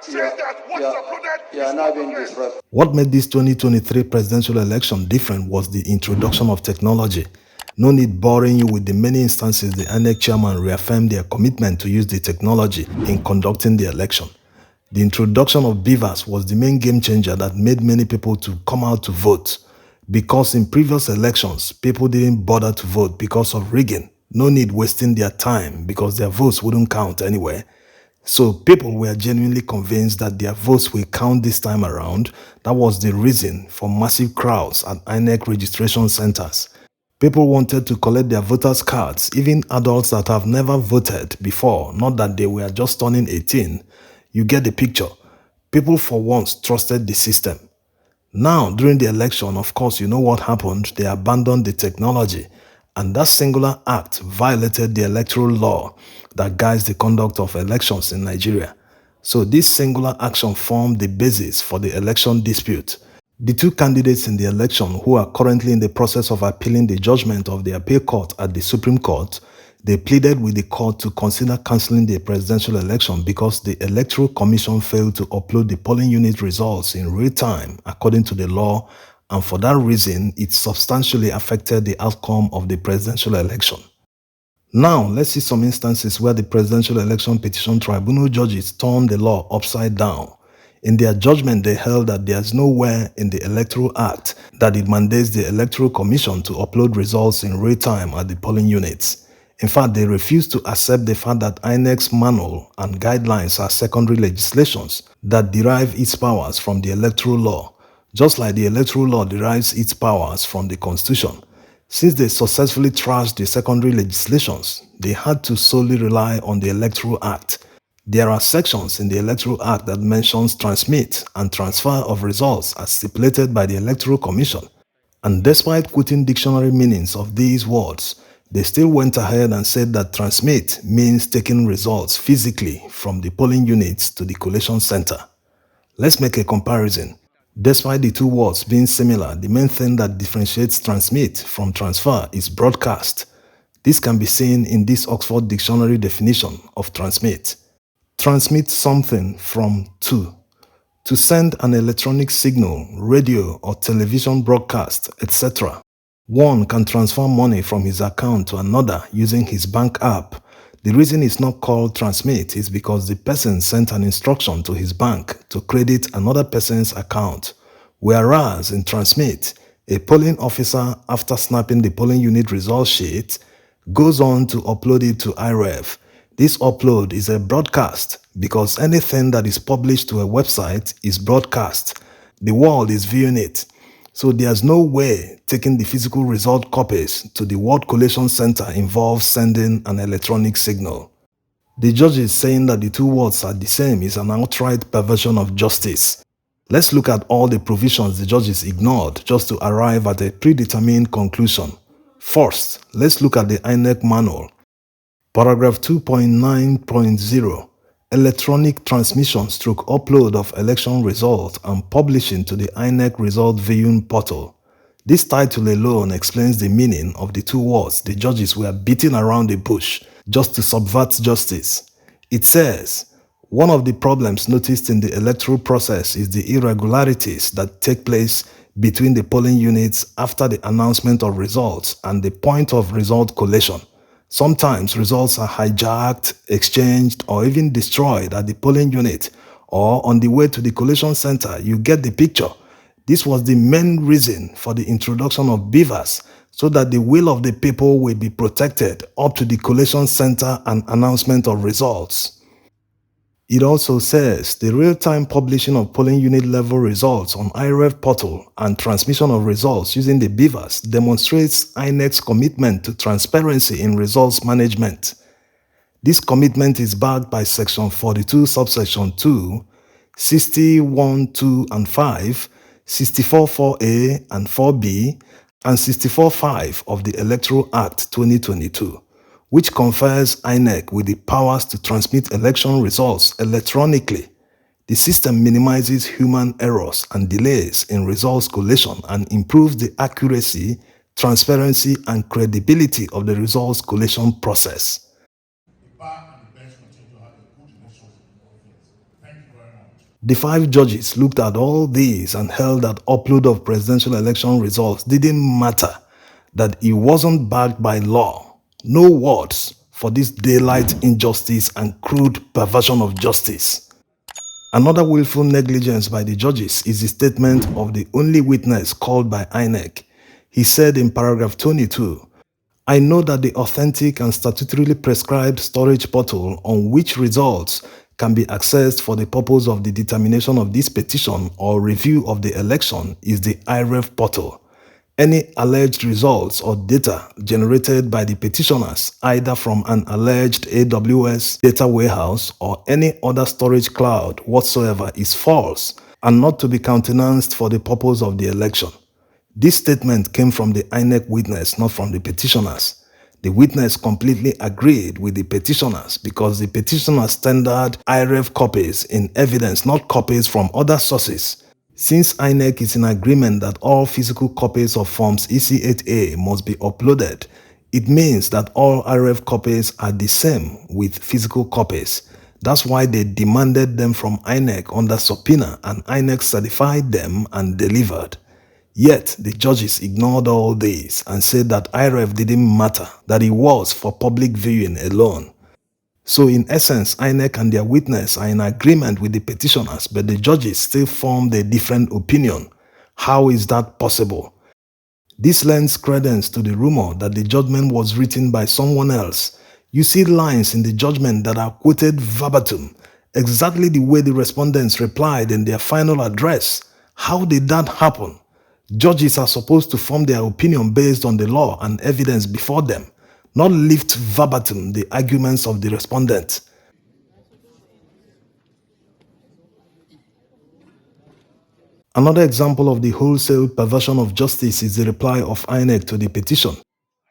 says that what is uploaded is now not being correct. disrupted. What made this 2023 presidential election different was the introduction of technology. No need boring you with the many instances the INEC chairman reaffirmed their commitment to use the technology in conducting the election. The introduction of beavers was the main game changer that made many people to come out to vote. Because in previous elections, people didn't bother to vote because of rigging. No need wasting their time because their votes wouldn't count anyway. So people were genuinely convinced that their votes will count this time around. That was the reason for massive crowds at INEC registration centers. People wanted to collect their voters' cards, even adults that have never voted before, not that they were just turning 18. You get the picture. People for once trusted the system. Now, during the election, of course, you know what happened. They abandoned the technology, and that singular act violated the electoral law that guides the conduct of elections in Nigeria. So this singular action formed the basis for the election dispute. The two candidates in the election who are currently in the process of appealing the judgment of the appeal court at the Supreme Court, they pleaded with the court to consider cancelling the presidential election because the Electoral Commission failed to upload the polling unit results in real time according to the law, and for that reason, it substantially affected the outcome of the presidential election. Now, let's see some instances where the Presidential Election Petition Tribunal judges turned the law upside down. In their judgment, they held that there is nowhere in the Electoral Act that it mandates the Electoral Commission to upload results in real time at the polling units. In fact, they refused to accept the fact that INEC's manual and guidelines are secondary legislations that derive its powers from the electoral law, just like the electoral law derives its powers from the Constitution. Since they successfully trashed the secondary legislations, they had to solely rely on the Electoral Act. There are sections in the Electoral Act that mentions transmit and transfer of results as stipulated by the Electoral Commission. And despite quoting dictionary meanings of these words, they still went ahead and said that transmit means taking results physically from the polling units to the collation center. Let's make a comparison. Despite the two words being similar, the main thing that differentiates transmit from transfer is broadcast. This can be seen in this Oxford Dictionary definition of transmit. Transmit something from to send an electronic signal, radio or television broadcast, etc. One can transfer money from his account to another using his bank app. The reason it's not called transmit is because the person sent an instruction to his bank to credit another person's account. Whereas in transmit, a polling officer, after snapping the polling unit result sheet, goes on to upload it to IREV. This upload is a broadcast because anything that is published to a website is broadcast. The world is viewing it. So there's no way taking the physical result copies to the World Collation Center involves sending an electronic signal. The judges saying that the two words are the same is an outright perversion of justice. Let's look at all the provisions the judges ignored just to arrive at a predetermined conclusion. First, let's look at the INEC manual. Paragraph 2.9.0 Electronic transmission / upload of election result and publishing to the INEC result viewing portal. This title alone explains the meaning of the two words the judges were beating around the bush just to subvert justice. It says, one of the problems noticed in the electoral process is the irregularities that take place between the polling units after the announcement of results and the point of result collation. Sometimes results are hijacked, exchanged, or even destroyed at the polling unit or on the way to the collation center. You get the picture. This was the main reason for the introduction of beavers, so that the will of the people will be protected up to the collation center and announcement of results. It also says the real-time publishing of polling unit level results on IREV portal and transmission of results using the beavers demonstrates INEC's commitment to transparency in results management. This commitment is backed by Section 42, subsection 2, 60(1), 2, and 5, 64(4)(a) and 4(b), and 64(5) of the Electoral Act 2022. Which confers INEC with the powers to transmit election results electronically. The system minimizes human errors and delays in results collation and improves the accuracy, transparency, and credibility of the results collation process. The bar and the bench continue to have a good relationship with the audience. Thank you very much. The 5 judges looked at all these and held that upload of presidential election results didn't matter, that it wasn't backed by law. No words for this daylight injustice and crude perversion of justice. Another willful negligence by the judges is the statement of the only witness called by INEC. He said in paragraph 22, "I know that the authentic and statutorily prescribed storage portal on which results can be accessed for the purpose of the determination of this petition or review of the election is the IREV portal. Any alleged results or data generated by the petitioners, either from an alleged AWS data warehouse or any other storage cloud whatsoever, is false and not to be countenanced for the purpose of the election." This statement came from the INEC witness, not from the petitioners. The witness completely agreed with the petitioners because the petitioners tendered IREV copies in evidence, not copies from other sources. Since INEC is in agreement that all physical copies of Forms EC8A must be uploaded, it means that all IREV copies are the same with physical copies. That's why they demanded them from INEC under subpoena, and INEC certified them and delivered. Yet, the judges ignored all this and said that IREV didn't matter, that it was for public viewing alone. So in essence, INEC and their witness are in agreement with the petitioners, but the judges still formed a different opinion. How is that possible? This lends credence to the rumor that the judgment was written by someone else. You see lines in the judgment that are quoted verbatim, exactly the way the respondents replied in their final address. How did that happen? Judges are supposed to form their opinion based on the law and evidence before them, not lift verbatim the arguments of the respondent. Another example of the wholesale perversion of justice is the reply of INEC to the petition.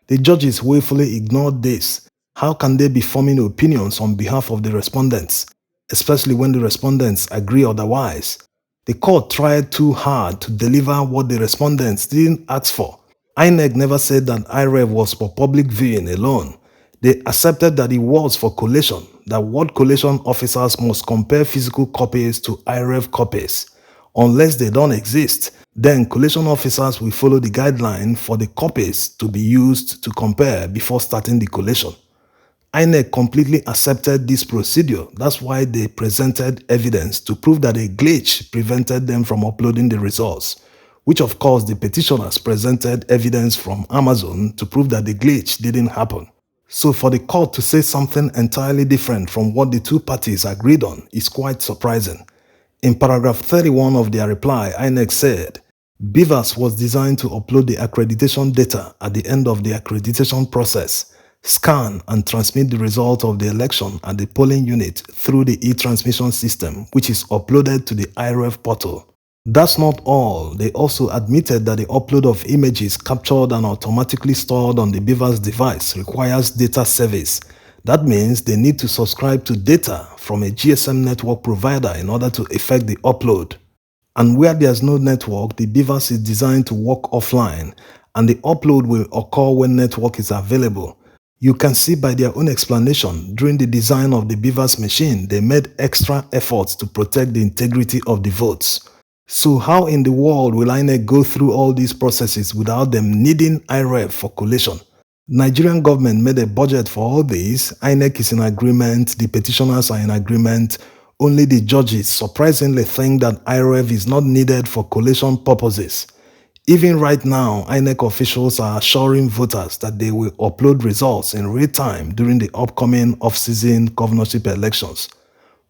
The judges willfully ignored this. How can they be forming opinions on behalf of the respondents, especially when the respondents agree otherwise? The court tried too hard to deliver what the respondents didn't ask for. INEC never said that IREV was for public viewing alone. They accepted that it was for collation, that ward collation officers must compare physical copies to IREV copies. Unless they don't exist, then collation officers will follow the guideline for the copies to be used to compare before starting the collation. INEC completely accepted this procedure. That's why they presented evidence to prove that a glitch prevented them from uploading the results, which of course the petitioners presented evidence from Amazon to prove that the glitch didn't happen. So for the court to say something entirely different from what the two parties agreed on is quite surprising. In paragraph 31 of their reply, INEC said, "BVAS was designed to upload the accreditation data at the end of the accreditation process, scan and transmit the result of the election at the polling unit through the e-transmission system, which is uploaded to the IREV portal." That's not all. They also admitted that the upload of images captured and automatically stored on the BVAS device requires data service. That means they need to subscribe to data from a GSM network provider in order to effect the upload. And where there's no network, the BVAS is designed to work offline, and the upload will occur when network is available. You can see by their own explanation, during the design of the BVAS machine, they made extra efforts to protect the integrity of the votes. So how in the world will INEC go through all these processes without them needing IREV for collation? Nigerian government made a budget for all this. INEC is in agreement, the petitioners are in agreement. Only the judges surprisingly think that IREV is not needed for collation purposes. Even right now, INEC officials are assuring voters that they will upload results in real time during the upcoming off-season governorship elections.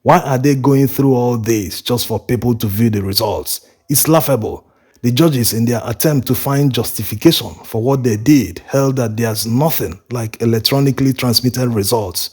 Why are they going through all this just for people to view the results? It's laughable. The judges, in their attempt to find justification for what they did, held that there's nothing like electronically transmitted results.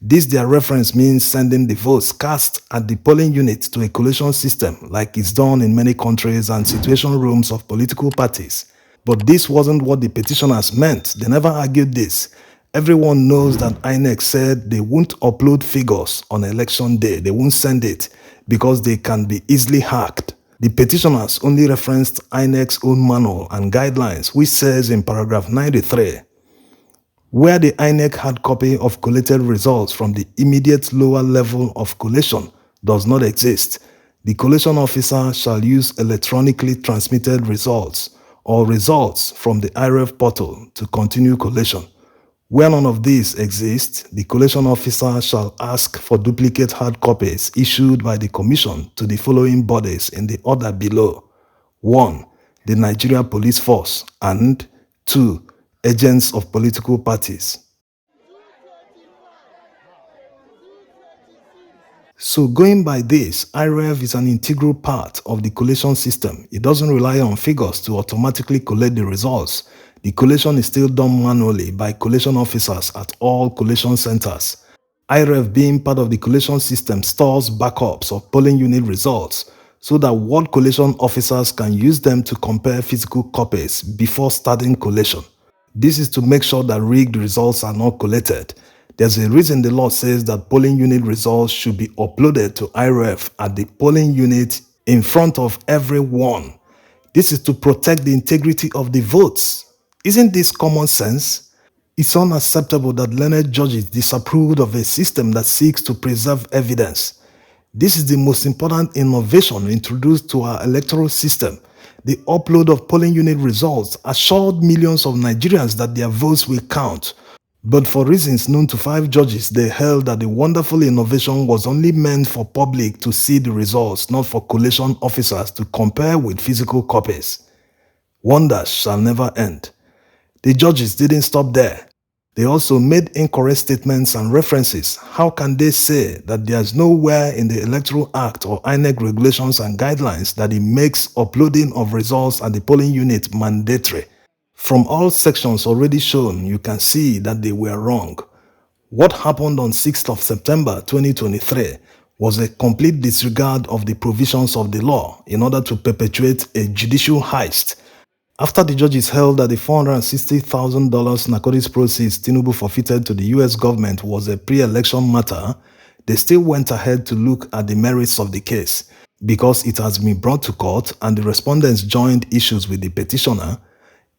This their reference means sending the votes cast at the polling unit to a collation system like it's done in many countries and situation rooms of political parties. But this wasn't what the petitioners meant. They never argued this. Everyone knows that INEC said they won't upload figures on election day. They won't send it because they can be easily hacked. The petitioners only referenced INEC's own manual and guidelines, which says in paragraph 93, where the INEC hard copy of collated results from the immediate lower level of collation does not exist, The collation officer shall use electronically transmitted results or results from the IREF portal to continue collation. Where none of these exists, the collation officer shall ask for duplicate hard copies issued by the Commission to the following bodies in the order below. 1. The Nigeria Police Force, and 2. Agents of political parties. So going by this, IREF is an integral part of the collation system. It doesn't rely on figures to automatically collate the results. The collation is still done manually by collation officers at all collation centers. IREF, being part of the collation system, stores backups of polling unit results so that ward collation officers can use them to compare physical copies before starting collation. This is to make sure that rigged results are not collated. There's a reason the law says that polling unit results should be uploaded to IREF at the polling unit in front of everyone. This is to protect the integrity of the votes. Isn't this common sense? It's unacceptable that learned judges disapproved of a system that seeks to preserve evidence. This is the most important innovation introduced to our electoral system. The upload of polling unit results assured millions of Nigerians that their votes will count. But for reasons known to 5 judges, they held that the wonderful innovation was only meant for public to see the results, not for collation officers to compare with physical copies. Wonders shall never end. The judges didn't stop there. They also made incorrect statements and references. How can they say that there's nowhere in the Electoral Act or INEC regulations and guidelines that it makes uploading of results at the polling unit mandatory? From all sections already shown, you can see that they were wrong. What happened on 6th of September 2023 was a complete disregard of the provisions of the law in order to perpetuate a judicial heist. After the judges held that the $460,000 narcotics proceeds Tinubu forfeited to the US government was a pre-election matter, they still went ahead to look at the merits of the case. Because it has been brought to court and the respondents joined issues with the petitioner,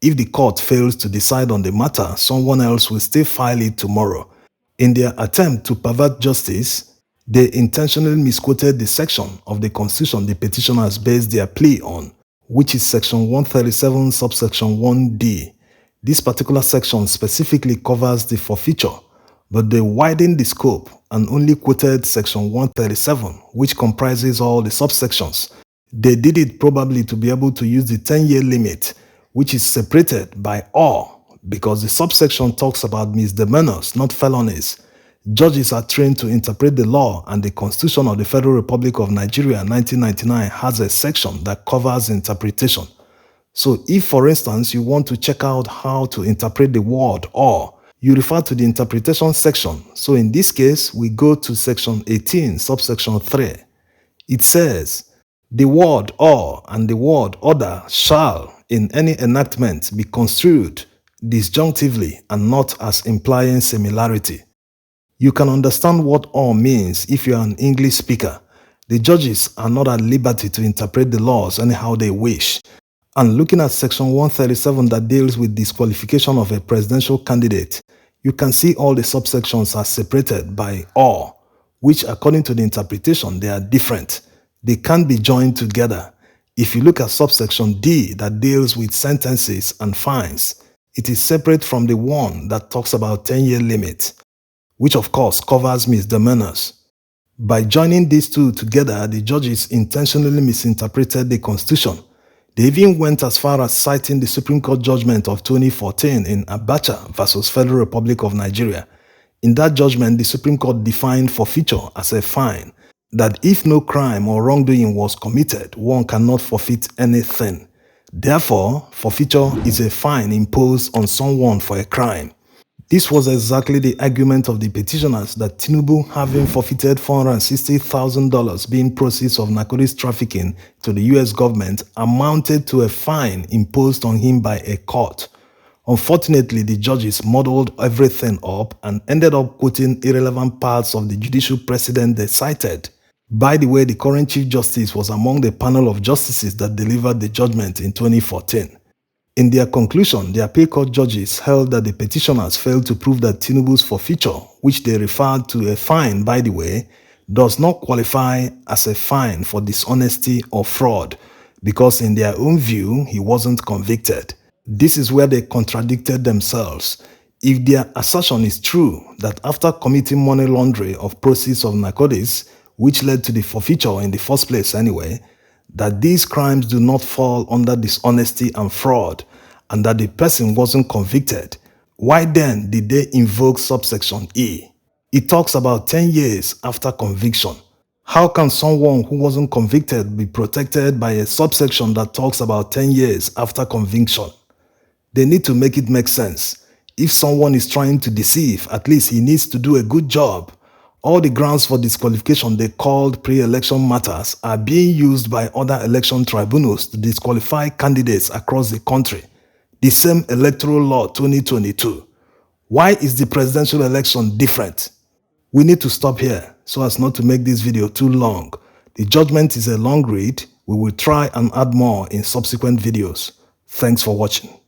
if the court fails to decide on the matter, someone else will still file it tomorrow. In their attempt to pervert justice, they intentionally misquoted the section of the Constitution the petitioners based their plea on, which is Section 137, subsection 1D. This particular section specifically covers the forfeiture, but they widened the scope and only quoted Section 137, which comprises all the subsections. They did it probably to be able to use the 10-year limit, which is separated by or, because the subsection talks about misdemeanors, not felonies. Judges are trained to interpret the law, and the Constitution of the Federal Republic of Nigeria 1999 has a section that covers interpretation. So if, for instance, you want to check out how to interpret the word or, you refer to the interpretation section. So in this case, we go to section 18, subsection 3. It says, the word or and the word other shall in any enactment be construed disjunctively and not as implying similarity. You can understand what or means if you are an English speaker. The judges are not at liberty to interpret the laws anyhow they wish. And looking at section 137 that deals with disqualification of a presidential candidate, you can see all the subsections are separated by or, which according to the interpretation, they are different. They can't be joined together. If you look at subsection D that deals with sentences and fines, it is separate from the one that talks about 10-year limit, which of course covers misdemeanors. By joining these two together, the judges intentionally misinterpreted the Constitution. They even went as far as citing the Supreme Court judgment of 2014 in Abacha versus Federal Republic of Nigeria. In that judgment, the Supreme Court defined forfeiture as a fine, that if no crime or wrongdoing was committed, one cannot forfeit anything. Therefore, forfeiture is a fine imposed on someone for a crime. This was exactly the argument of the petitioners that Tinubu, having forfeited $460,000 being proceeds of narcotics trafficking to the US government, amounted to a fine imposed on him by a court. Unfortunately, the judges muddled everything up and ended up quoting irrelevant parts of the judicial precedent they cited. By the way, the current Chief Justice was among the panel of justices that delivered the judgment in 2014. In their conclusion, the appeal court judges held that the petitioners failed to prove that Tinubu's forfeiture, which they referred to a fine by the way, does not qualify as a fine for dishonesty or fraud because in their own view, he wasn't convicted. This is where they contradicted themselves. If their assertion is true that after committing money laundering of proceeds of narcotics, which led to the forfeiture in the first place anyway, that these crimes do not fall under dishonesty and fraud, and that the person wasn't convicted, why then did they invoke subsection E? It talks about 10 years after conviction. How can someone who wasn't convicted be protected by a subsection that talks about 10 years after conviction? They need to make it make sense. If someone is trying to deceive, at least he needs to do a good job. All the grounds for disqualification they called pre-election matters are being used by other election tribunals to disqualify candidates across the country. The same electoral law 2022. Why is the presidential election different? We need to stop here so as not to make this video too long. The judgment is a long read. We will try and add more in subsequent videos. Thanks for watching.